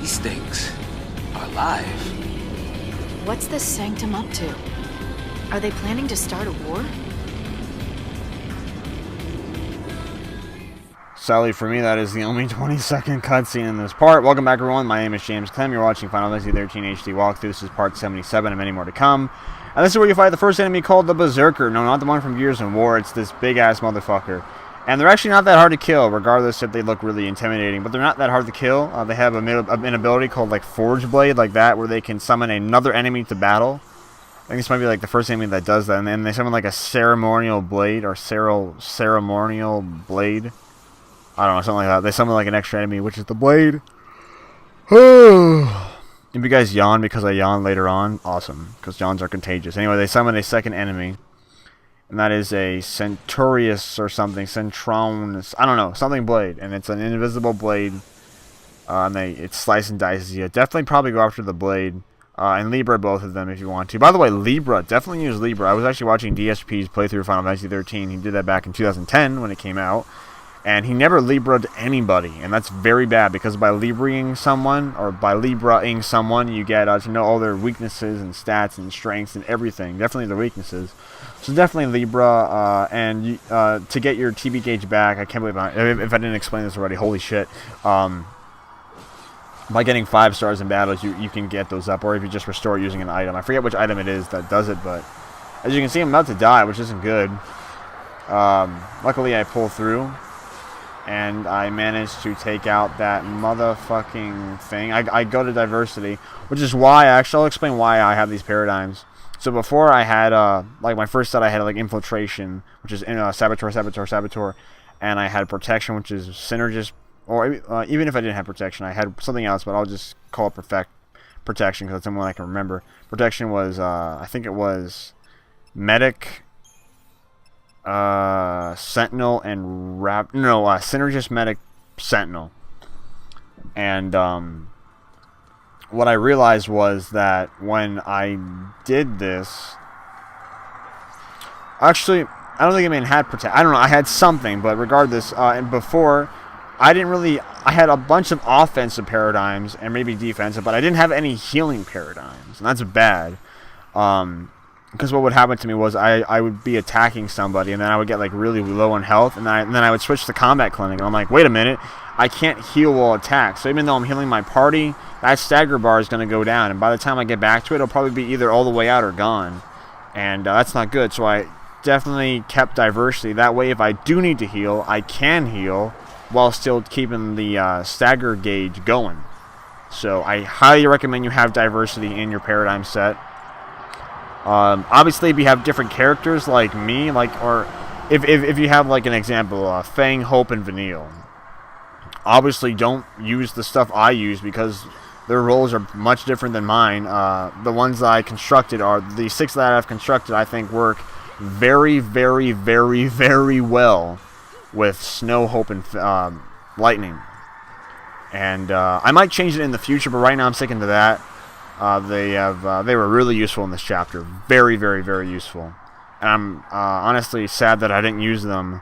these things are live. What's the Sanctum up to? Are they planning to start a war? Sadly for me, that is the only 20-second cutscene in this part. Welcome back, everyone. My name is James Klim. You're watching Final Fantasy XIII HD Walkthrough. This is part 77 and many more to come. And this is where you fight the first enemy called the Berserker. No, not the one from Gears of War. It's this big-ass motherfucker. And they're actually not that hard to kill, regardless if they look really intimidating. But they're not that hard to kill. They have an ability called, like, Forge Blade, like that, where they can summon another enemy to battle. I think this might be, like, the first enemy that does that. And then they summon, like, a ceremonial blade, or ceremonial blade. I don't know, something like that. They summon, like, an extra enemy, which is the blade. If you guys yawn because I yawn later on, awesome. Because yawns are contagious. Anyway, they summon a second enemy. And that is a Centurius or something. Centronus. I don't know. Something blade. And it's an invisible blade. And it slices and dices you. Definitely probably go after the blade. And Libra, both of them, if you want to. By the way, Libra. Definitely use Libra. I was actually watching DSP's playthrough of Final Fantasy XIII. He did that back in 2010 when it came out. And he never Libra'd anybody. And that's very bad. Because by Libra'ing someone, or by Libra'ing someone, you get to know all their weaknesses and stats and strengths and everything. Definitely their weaknesses. So definitely Libra, and to get your TB gauge back, I can't believe if I didn't explain this already, holy shit. By getting 5 stars in battles, you can get those up, or if you just restore using an item. I forget which item it is that does it, but as you can see, I'm about to die, which isn't good. Luckily, I pull through, and I managed to take out that motherfucking thing. I go to diversity, which is why, actually, I'll explain why I have these paradigms. So before I had, like my first set I had like infiltration, which is saboteur, and I had protection, which is synergist, or even if I didn't have protection, I had something else, but I'll just call it protection because it's the one I can remember. Protection was, I think it was medic, sentinel, and synergist, medic, sentinel, and what I realized was that when I did this, actually, I don't think I had protect. I don't know. I had something, but regardless, and before, I had a bunch of offensive paradigms and maybe defensive, but I didn't have any healing paradigms, and that's bad. Because what would happen to me was I would be attacking somebody, and then I would get like really low on health, and then I would switch to combat clinic, and I'm like, wait a minute, I can't heal while attack. So even though I'm healing my party, that stagger bar is going to go down, and by the time I get back to it, it'll probably be either all the way out or gone, and that's not good. So I definitely kept diversity. That way, if I do need to heal, I can heal while still keeping the stagger gauge going. So I highly recommend you have diversity in your paradigm set. Obviously, if you have different characters like me, or if you have like an example, Fang, Hope, and Vanille, obviously don't use the stuff I use because their roles are much different than mine. The ones that I constructed are the 6 that I've constructed. I think work very, very, very, very well with Snow, Hope, and Lightning. And I might change it in the future, but right now I'm sticking to that. They were really useful in this chapter. Very, very, very useful. And I'm honestly sad that I didn't use them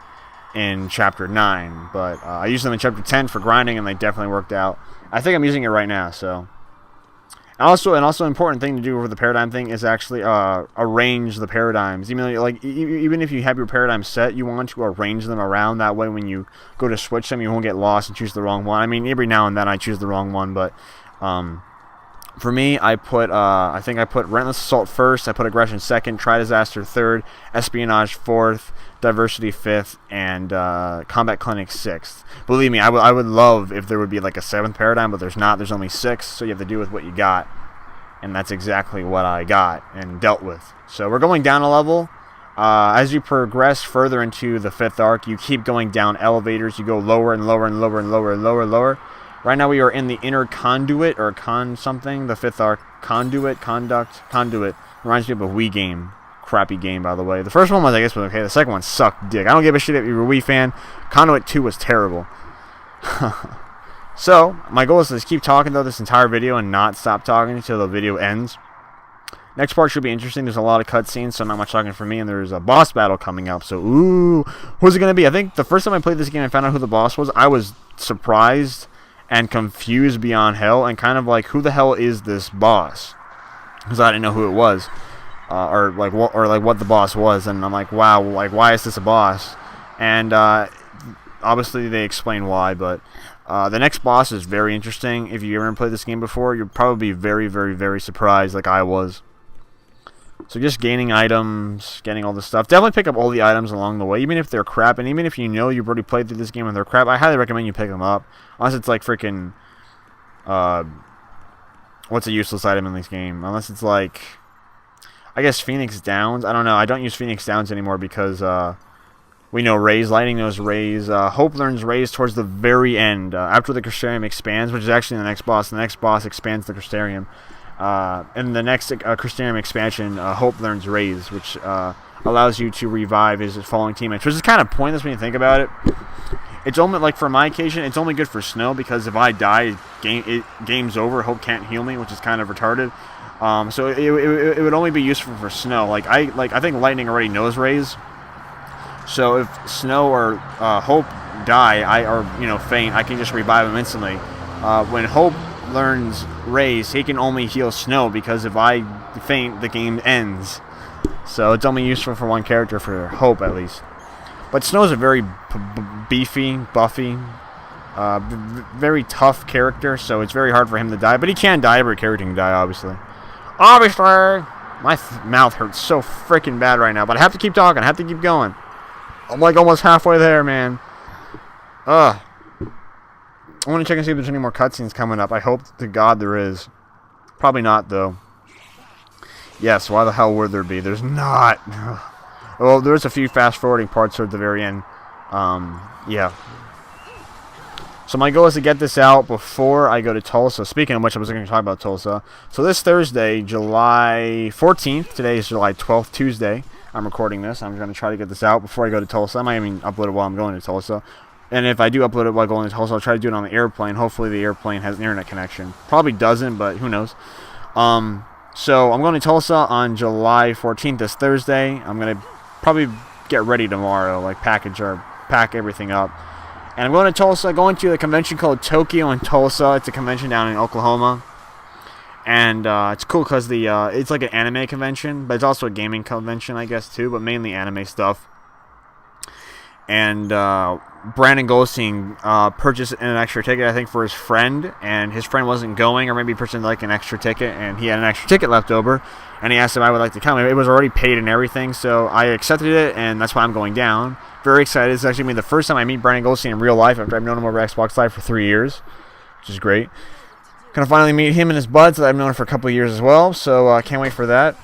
in Chapter 9. But I used them in Chapter 10 for grinding, and they definitely worked out. I think I'm using it right now, so. And also an important thing to do with the paradigm thing is actually arrange the paradigms. Even if you have your paradigm set, you want to arrange them around. That way when you go to switch them, you won't get lost and choose the wrong one. I mean, every now and then I choose the wrong one, but for me, I think I put Relentless Assault first, I put Aggression second, Try Disaster third, Espionage fourth, Diversity fifth, and Combat Clinic sixth. Believe me, I would love if there would be like a 7th paradigm, but there's not. There's only 6, so you have to do with what you got. And that's exactly what I got and dealt with. So we're going down a level. As you progress further into the 5th arc, you keep going down elevators. You go lower and lower and lower and lower and lower and lower. Right now we are in the inner conduit, or something. The 5th arc, conduit. Reminds me of a Wii game. Crappy game, by the way. The first one was, I guess, was okay. The second one sucked dick. I don't give a shit if you're a Wii fan. Conduit 2 was terrible. So, my goal is to just keep talking, though, this entire video and not stop talking until the video ends. Next part should be interesting. There's a lot of cutscenes, so not much talking for me, and there's a boss battle coming up. So, ooh, who's it going to be? I think the first time I played this game and found out who the boss was, I was surprised and confused beyond hell, and kind of like, who the hell is this boss? Because I didn't know who it was, or what the boss was, and I'm like, wow, like, why is this a boss? And obviously they explain why, but the next boss is very interesting. If you ever played this game before, you'll probably be very, very, very surprised, like I was. So just gaining items, getting all this stuff. Definitely pick up all the items along the way, even if they're crap, and even if you know you've already played through this game and they're crap, I highly recommend you pick them up. Unless it's like freaking, what's a useless item in this game? Unless it's like, I guess Phoenix Downs. I don't know. I don't use Phoenix Downs anymore because we know Rays. Lightning knows Rays. Hope learns Rays towards the very end. After the Crystarium expands, which is actually the next boss. The next boss expands the Crystarium. In the next Crystarium expansion, Hope learns Rays, which allows you to revive his falling teammates, which is kind of pointless when you think about it. It's only, like, for my occasion, it's only good for Snow, because if I die, game's over. Hope can't heal me, which is kind of retarded. So it would only be useful for Snow. I think Lightning already knows Rays. So if Snow or Hope die, or faint, I can just revive them instantly. When Hope learns Rays, he can only heal Snow, because if I faint, the game ends. So it's only useful for one character, for Hope at least. But Snow's a very beefy, buffy, very tough character, so it's very hard for him to die. But he can die. Every character can die, obviously. Obviously! My mouth hurts so freaking bad right now, but I have to keep talking. I have to keep going. I'm like almost halfway there, man. Ugh. I want to check and see if there's any more cutscenes coming up. I hope to God there is. Probably not, though. Yes, why the hell would there be? There's not. Well, there's a few fast-forwarding parts at the very end. Yeah. So my goal is to get this out before I go to Tulsa. Speaking of which, I was going to talk about Tulsa. So this Thursday, July 14th, today is July 12th, Tuesday. I'm recording this. I'm going to try to get this out before I go to Tulsa. I might even upload it while I'm going to Tulsa. And if I do upload it while going to Tulsa, I'll try to do it on the airplane. Hopefully the airplane has an internet connection. Probably doesn't, but who knows. So I'm going to Tulsa on July 14th, this Thursday. I'm going to probably get ready tomorrow, like pack everything up. And I'm going to Tulsa, going to a convention called Tokyo in Tulsa. It's a convention down in Oklahoma. And it's cool because it's like an anime convention, but it's also a gaming convention, I guess, too, but mainly anime stuff. And Brandon Goldstein purchased an extra ticket, I think, for his friend, and his friend wasn't going, or maybe he purchased like an extra ticket, and he had an extra ticket left over, and he asked if I would like to come. It was already paid and everything, so I accepted it, and that's why I'm going down. Very excited. It's actually the first time I meet Brandon Goldstein in real life after I've known him over Xbox Live for 3 years, which is great. Gonna finally meet him and his buds that I've known for a couple of years as well, so I can't wait for that.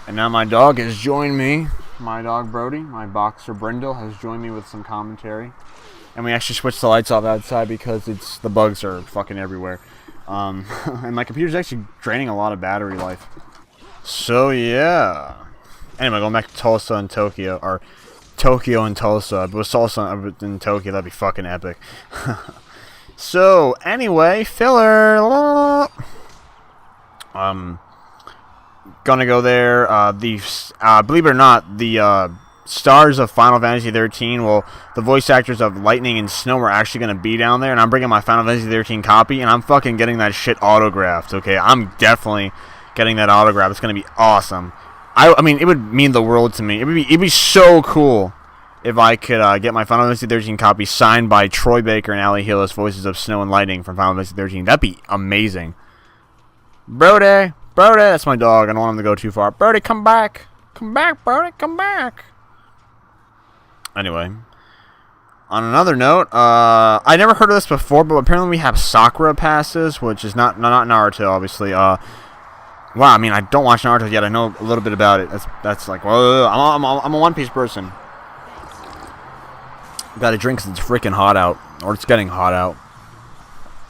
And now my dog has joined me. My dog Brody, my boxer Brindle, has joined me with some commentary. And we actually switched the lights off outside because the bugs are fucking everywhere. And my computer's actually draining a lot of battery life. So yeah. Anyway, going back to Tulsa and Tokyo, or Tokyo and Tulsa. If it was Tulsa in Tokyo, that'd be fucking epic. So anyway, filler. Gonna go there. Believe it or not, the stars of Final Fantasy XIII, well, the voice actors of Lightning and Snow are actually gonna be down there, and I'm bringing my Final Fantasy XIII copy, and I'm fucking getting that shit autographed. Okay, I'm definitely getting that autograph. It's gonna be awesome. I mean, it would mean the world to me. It'd be so cool if I could get my Final Fantasy XIII copy signed by Troy Baker and Ali Hillis, voices of Snow and Lightning from Final Fantasy XIII. That'd be amazing. Brody, that's my dog. I don't want him to go too far. Brody, come back. Come back, Brody, come back. Anyway, on another note, I never heard of this before, but apparently we have Sakura passes, which is not Naruto, obviously. Wow, I mean, I don't watch Naruto yet. I know a little bit about it. That's like, whoa, I'm a One Piece person. Got a drink because it's freaking hot out, or it's getting hot out.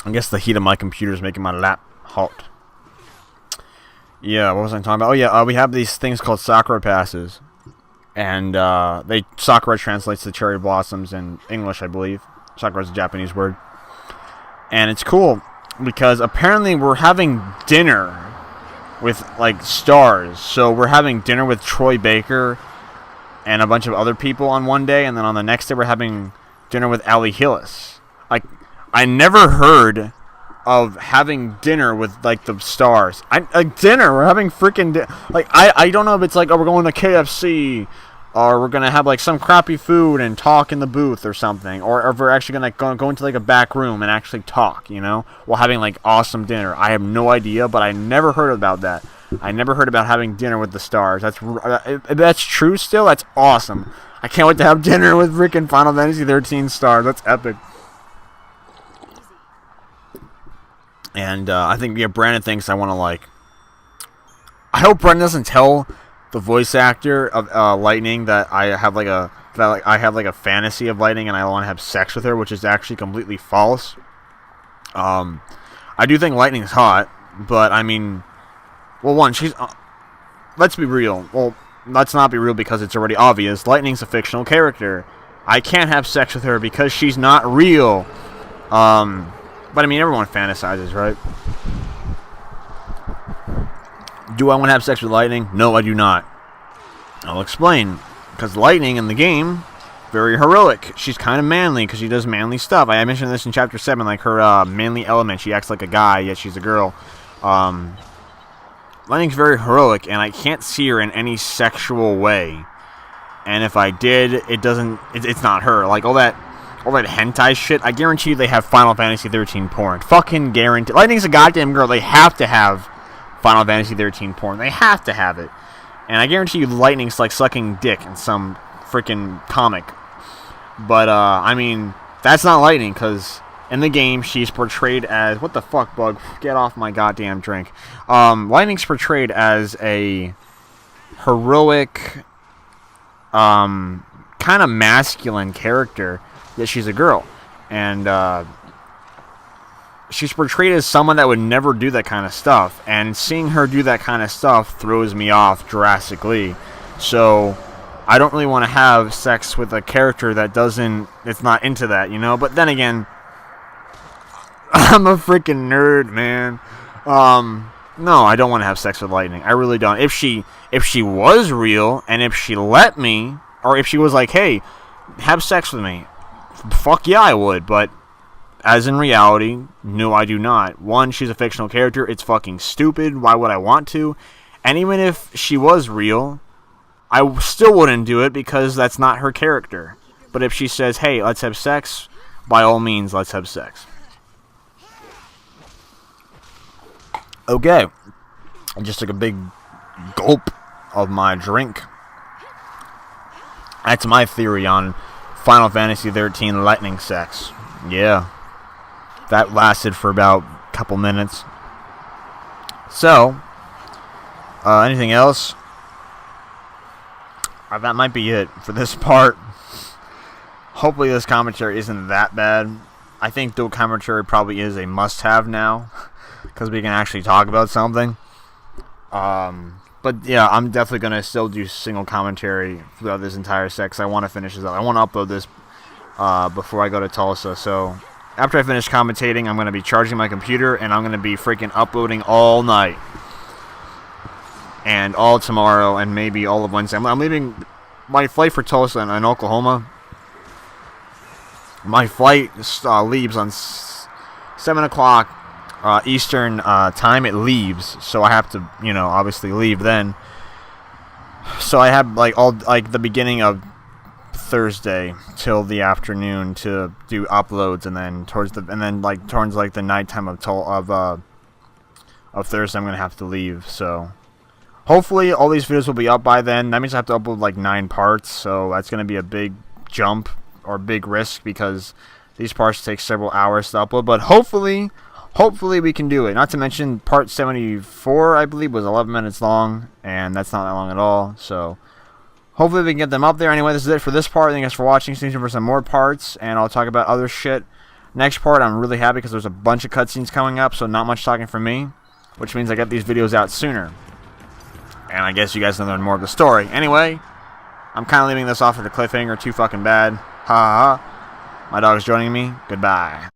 I guess the heat of my computer is making my lap hot. Yeah, what was I talking about? Oh yeah, we have these things called Sakura passes, and Sakura translates to cherry blossoms in English, I believe. Sakura is a Japanese word, and it's cool because apparently we're having dinner with like stars. So we're having dinner with Troy Baker and a bunch of other people on one day, and then on the next day we're having dinner with Ali Hillis. Like, I never heard of having dinner with, like, the stars. Dinner, we're having freaking like, I don't know if it's like, oh, we're going to KFC, or we're gonna have like some crappy food and talk in the booth or something, or if we're actually gonna go into like a back room and actually talk, you know, while having like awesome dinner. I have no idea, but I never heard about that. I never heard about having dinner with the stars. That's true still. That's awesome. I can't wait to have dinner with freaking Final Fantasy 13 stars. That's epic. And I think, yeah, Brandon thinks I want to, like... I hope Brandon doesn't tell the voice actor of Lightning that I have like a fantasy of Lightning and I want to have sex with her, which is actually completely false. I do think Lightning's hot, but I mean, well, one, she's... let's be real. Well, let's not be real because it's already obvious. Lightning's a fictional character. I can't have sex with her because she's not real. But I mean, everyone fantasizes, right? Do I want to have sex with Lightning? No, I do not. I'll explain. Because Lightning in the game, very heroic. She's kind of manly because she does manly stuff. I mentioned this in Chapter 7, like her manly element. She acts like a guy, yet she's a girl. Lightning's very heroic, and I can't see her in any sexual way. And if I did, it's not her. Like, all that hentai shit, I guarantee you they have Final Fantasy 13 porn. Fucking guarantee. Lightning's a goddamn girl. They have to have Final Fantasy 13 porn. They have to have it. And I guarantee you Lightning's like sucking dick in some freaking comic. But, I mean, that's not Lightning, because in the game she's portrayed as... What the fuck, Bug? Get off my goddamn drink. Lightning's portrayed as a heroic, kind of masculine character. Yet she's a girl, and she's portrayed as someone that would never do that kind of stuff, and seeing her do that kind of stuff throws me off drastically. So I don't really want to have sex with a character that's not into that, you know. But then again, I'm a freaking nerd, man. No, I don't want to have sex with Lightning. I really don't. If she was real, and if she let me, or if she was like, hey, have sex with me, fuck yeah, I would, but as in reality, no, I do not. One, she's a fictional character. It's fucking stupid. Why would I want to? And even if she was real, I still wouldn't do it because that's not her character. But if she says, hey, let's have sex, by all means, let's have sex. Okay. I just took a big gulp of my drink. That's my theory on Final Fantasy 13 lightning sex. Yeah. That lasted for about a couple minutes. So, anything else? That might be it for this part. Hopefully this commentary isn't that bad. I think dual commentary probably is a must-have now, because we can actually talk about something. But yeah, I'm definitely going to still do single commentary throughout this entire set, because I want to finish this up. I want to upload this before I go to Tulsa. So after I finish commentating, I'm going to be charging my computer, and I'm going to be freaking uploading all night. And all tomorrow, and maybe all of Wednesday. I'm leaving my flight for Tulsa in Oklahoma. My flight leaves on 7 o'clock Eastern time. It leaves, so I have to, obviously leave then. So I have the beginning of Thursday till the afternoon to do uploads, and then towards the nighttime of Thursday, I'm gonna have to leave. So hopefully all these videos will be up by then. That means I have to upload like 9 parts, so that's gonna be a big jump or big risk, because these parts take several hours to upload. But hopefully we can do it. Not to mention part 74, I believe, was 11 minutes long, and that's not that long at all. So hopefully we can get them up there. Anyway, this is it for this part. Thank you guys for watching. Stay tuned for some more parts, and I'll talk about other shit. Next part, I'm really happy because there's a bunch of cutscenes coming up, so not much talking from me, which means I get these videos out sooner. And I guess you guys can learn more of the story. Anyway, I'm kind of leaving this off at a cliffhanger. Too fucking bad. Ha ha ha. My dog's joining me. Goodbye.